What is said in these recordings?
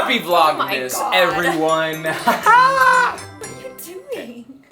Happy Vlogmas, everyone! What are you doing?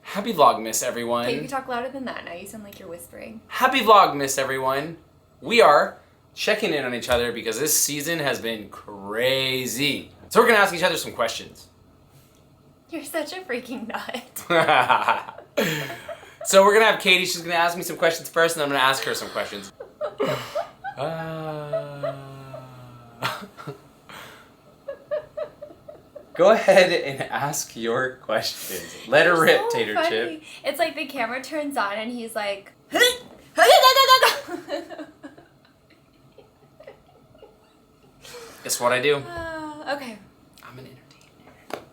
Happy Vlogmas, everyone. Okay, you can talk louder than that. Now you sound like you're whispering. Happy Vlogmas, everyone. We are checking in on each other because this season has been crazy. So we're gonna ask each other some questions. You're such a freaking nut. So we're gonna have Katie, she's gonna ask me some questions first, and I'm gonna ask her some questions. Go ahead and ask your questions. Let her rip, So Tater funny. Chip. It's like the camera turns on and he's like... Guess what I do? Okay. I'm an entertainer.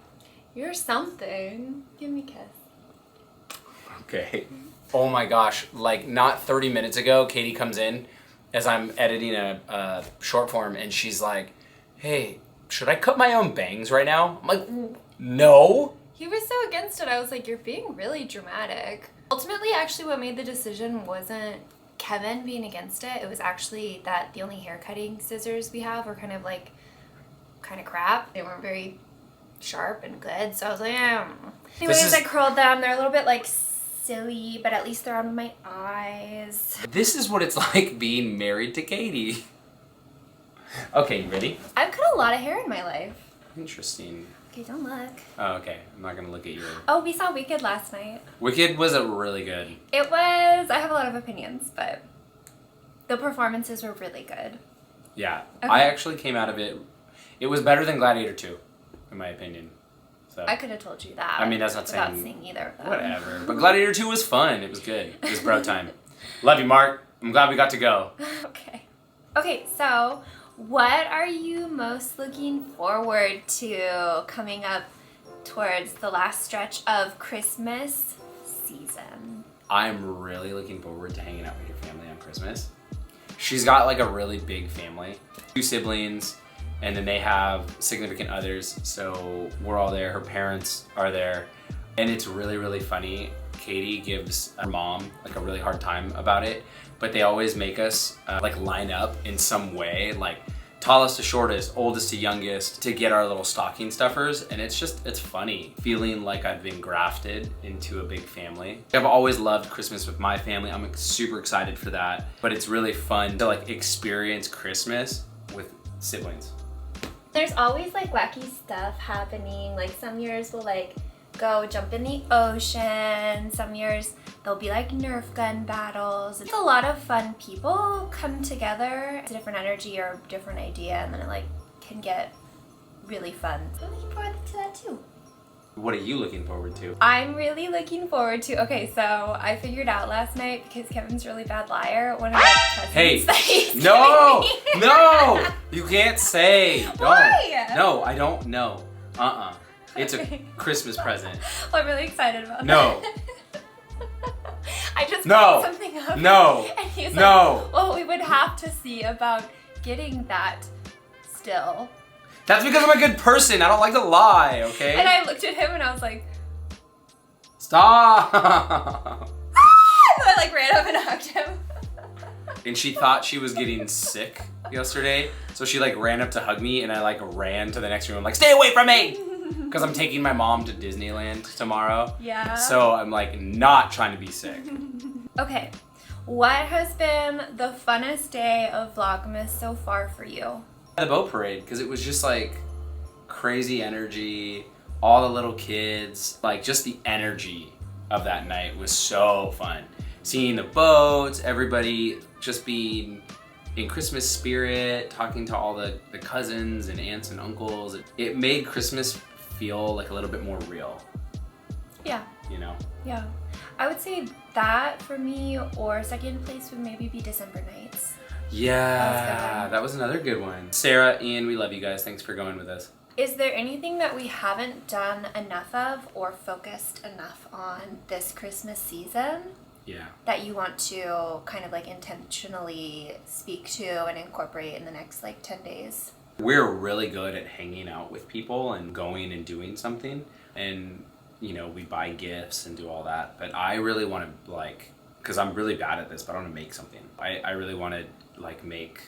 You're something. Give me a kiss. Okay. Oh my gosh, like not 30 minutes ago, Katie comes in as I'm editing a short form and she's like, hey, should I cut my own bangs right now? I'm like, no. He was so against it. I was like, you're being really dramatic. Ultimately, actually, what made the decision wasn't Kevin being against it. It was actually that the only hair cutting scissors we have were kind of crap. They weren't very sharp and good. So I was like, Anyways, I curled them. They're a little bit like silly, but at least they're on my eyes. This is what it's like being married to Katie. Okay, you ready? I've cut a lot of hair in my life. Interesting. Okay, don't look. Oh, okay. I'm not gonna look at your... Oh, we saw Wicked last night. Wicked was a really good. It was... I have a lot of opinions, but the performances were really good. Yeah. Okay. I actually came out of it... It was better than Gladiator 2, in my opinion. So I could have told you that. I mean, that's not without saying... seeing either of them. Whatever. But Gladiator 2 was fun. It was good. It was bro time. Love you, Mark. I'm glad we got to go. Okay. Okay, so what are you most looking forward to coming up towards the last stretch of Christmas season? I'm really looking forward to hanging out with your family on Christmas. She's got like a really big family. 2 siblings, and then they have significant others, so we're all there. Her parents are there, and it's really, really funny. Katie gives her mom like a really hard time about it, but they always make us like line up in some way, like tallest to shortest, oldest to youngest, to get our little stocking stuffers. And it's funny feeling like I've been grafted into a big family. I've always loved Christmas with my family. I'm super excited for that, but it's really fun to like experience Christmas with siblings. There's always like wacky stuff happening. Like some years we'll like go jump in the ocean. Some years there'll be like Nerf gun battles. It's a lot of fun people come together. It's a different energy or a different idea, and then it like can get really fun. So I'm looking forward to that too. What are you looking forward to? I'm really looking forward to, okay, so I figured out last night, because Kevin's a really bad liar, one of my cousins Hey, that he's no, giving me. no, you can't say. Don't. Why? No, I don't know. It's Okay. a Christmas present. Well, I'm really excited about No. that. I just No. brought something up. No. And he's No. like, well, we would have to see about getting that still. That's because I'm a good person. I don't like to lie, okay? And I looked at him and I was like, Stop. ah! And I like ran up and hugged him. And she thought she was getting sick yesterday, so she like ran up to hug me, and I like ran to the next room. I'm like, stay away from me, because I'm taking my mom to Disneyland tomorrow. Yeah. So I'm like not trying to be sick. Okay, what has been the funnest day of Vlogmas so far for you? The boat parade, because it was just like crazy energy, all the little kids, like just the energy of that night was so fun. Seeing the boats, everybody just being in Christmas spirit, talking to all the cousins and aunts and uncles. It made Christmas feel like a little bit more real. Yeah. You know? Yeah. I would say that for me, or second place would maybe be December nights. Yeah, that was another good one. Sarah, Ian, we love you guys. Thanks for going with us. Is there anything that we haven't done enough of or focused enough on this Christmas season? Yeah. That you want to kind of like intentionally speak to and incorporate in the next like 10 days? We're really good at hanging out with people and going and doing something. And, you know, we buy gifts and do all that. But I really want to like, because I'm really bad at this, but I want to make something. I really want to like make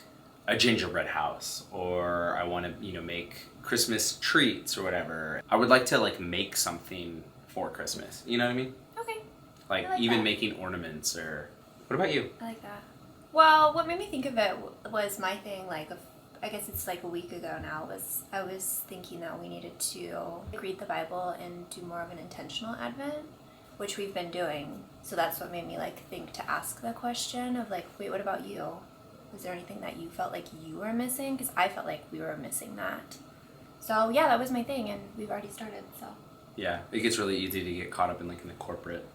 a gingerbread house, or I want to, make Christmas treats or whatever. I would like to like make something for Christmas. You know what I mean? Okay. Like even making ornaments or. What about you? I like that. Well, what made me think of it was my thing. Like, I guess it's like a week ago now. I was thinking that we needed to read the Bible and do more of an intentional Advent, which we've been doing. So that's what made me like think to ask the question of like, wait, what about you? Was there anything that you felt like you were missing? Because I felt like we were missing that. So yeah, that was my thing, and we've already started. So yeah, it gets really easy to get caught up in like in the corporate.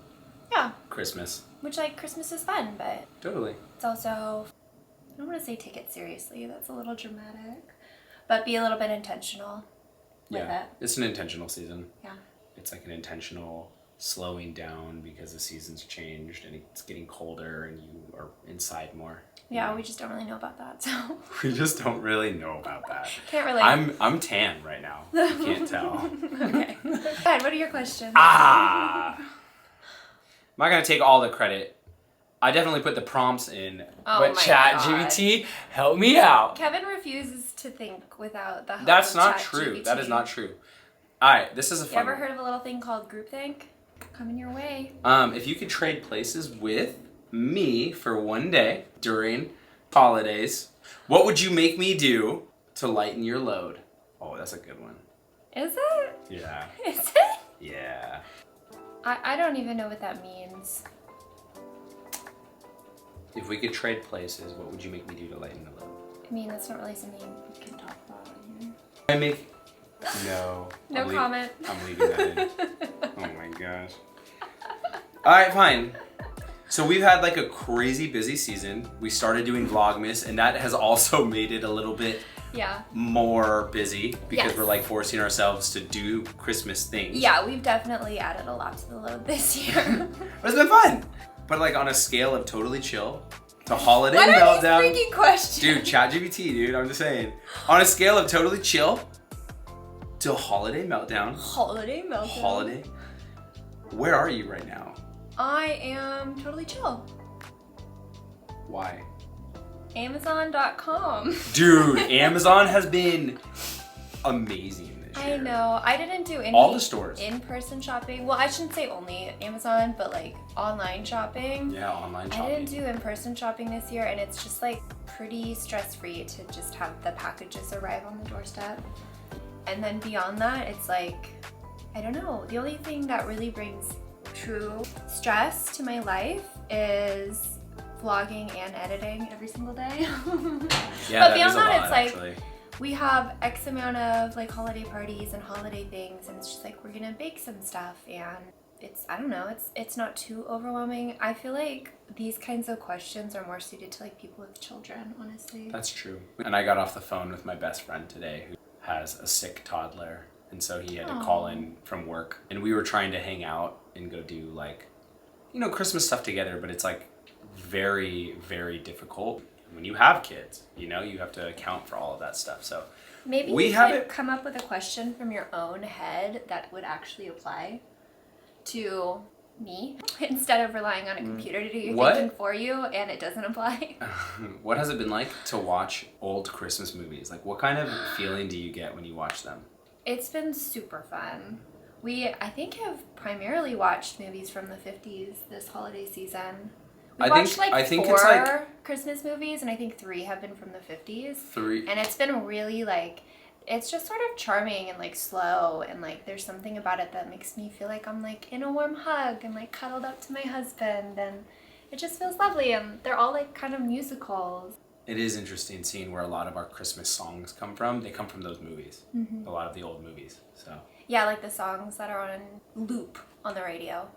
Yeah. Christmas. Which like Christmas is fun, but totally. It's also, I don't want to say take it seriously. That's a little dramatic, but be a little bit intentional with it. It's an intentional season. Yeah. It's like an intentional slowing down because the season's changed and it's getting colder and you are inside more. Yeah, we just don't really know about that, so. We just don't really know about that. Can't relate. I'm tan right now. You can't tell. Okay. Fine, what are your questions? I'm not gonna take all the credit. I definitely put the prompts in, but ChatGPT help me out. Kevin refuses to think without the help That's of not ChatGPT. true. That is not true. All right, this is a fun You ever one. heard of a little thing called groupthink? Coming your way. If you could trade places with me for one day during holidays, what would you make me do to lighten your load? Oh, that's a good one. Is it? Yeah. Is it? Yeah. I don't even know what that means. If we could trade places, what would you make me do to lighten the load? I mean, that's not really something we can talk about on here. I make... No. No comment. I'm leaving that in. Oh my gosh. All right, fine. So we've had like a crazy busy season. We started doing Vlogmas, and that has also made it a little bit more busy because we're like forcing ourselves to do Christmas things. Yeah, we've definitely added a lot to the load this year. But it's been fun. But like on a scale of totally chill to holiday what meltdown. What are these freaking questions? Dude, ChatGPT, dude, I'm just saying. On a scale of totally chill to holiday meltdown. Holiday meltdown. Holiday. Where are you right now? I am totally chill. Why? Amazon.com. Dude, Amazon has been amazing this year. I know. I didn't do any all the stores. In-person shopping. Well, I shouldn't say only Amazon, but like online shopping. Yeah, online shopping. I didn't do in-person shopping this year, and it's just like pretty stress-free to just have the packages arrive on the doorstep. And then beyond that, it's like, I don't know. The only thing that really brings true stress to my life is vlogging and editing every single day. Yeah, but beyond that, it's like actually. We have X amount of like holiday parties and holiday things, and it's just like we're gonna bake some stuff, and it's, I don't know, it's not too overwhelming. I feel like these kinds of questions are more suited to like people with children, honestly. That's true. And I got off the phone with my best friend today who has a sick toddler, and so he had to call in from work, and we were trying to hang out and go do like, Christmas stuff together, but it's like very, very difficult when you have kids. You have to account for all of that stuff. So maybe you could come up with a question from your own head that would actually apply to me instead of relying on a computer to do your thinking for you, and it doesn't apply. What has it been like to watch old Christmas movies? Like, what kind of feeling do you get when you watch them? It's been super fun. We, I think, have primarily watched movies from the 50s this holiday season. We watched like four Christmas movies, and I think 3 have been from the 50s. 3. And it's been really like, it's just sort of charming and like slow, and like there's something about it that makes me feel like I'm like in a warm hug and like cuddled up to my husband, and it just feels lovely, and they're all like kind of musicals. It is interesting seeing where a lot of our Christmas songs come from. They come from those movies. A lot of the old movies. So yeah, like the songs that are on loop on the radio.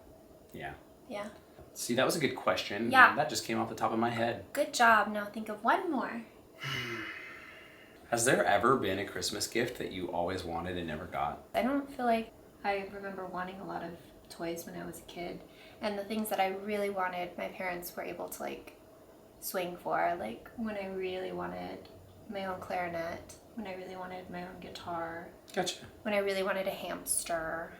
Yeah. Yeah. See, that was a good question. Yeah. That just came off the top of my head. Good job. Now think of one more. Has there ever been a Christmas gift that you always wanted and never got? I don't feel like I remember wanting a lot of toys when I was a kid. And the things that I really wanted, my parents were able to like swing for. Like when I really wanted my own clarinet, when I really wanted my own guitar. Gotcha. When I really wanted a hamster.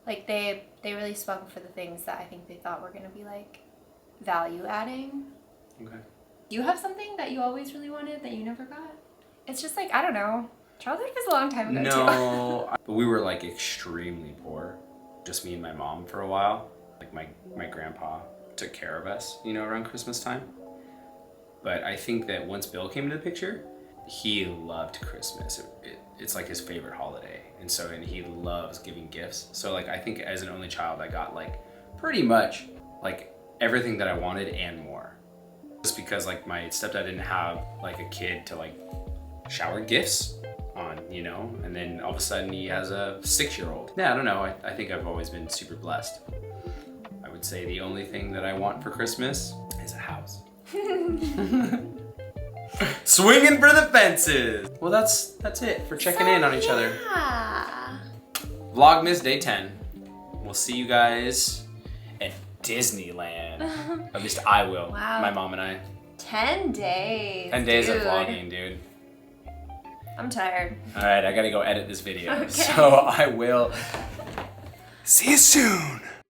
Like they really swung for the things that I think they thought were going to be like value adding. Okay. Do you have something that you always really wanted that you never got? It's just like, I don't know. Childhood was a long time ago too. No, but we were like extremely poor. Just me and my mom for a while. Like my grandpa took care of us, you know, around Christmas time. But I think that once Bill came into the picture, he loved Christmas. It's like his favorite holiday. And he loves giving gifts. So like, I think as an only child, I got like pretty much like everything that I wanted and more. Just because like my stepdad didn't have like a kid to like shower gifts on, you know, and then all of a sudden he has a 6-year-old. Yeah, I don't know. I think I've always been super blessed. I would say the only thing that I want for Christmas is a house. Swinging for the fences. Well, that's it for checking in on each other. Yeah. Vlogmas day 10. We'll see you guys at Disneyland. At least I will. Wow. My mom and I. 10 days. 10 days of dude. vlogging, dude. I'm tired. All right, I gotta go edit this video. Okay. So I will see you soon.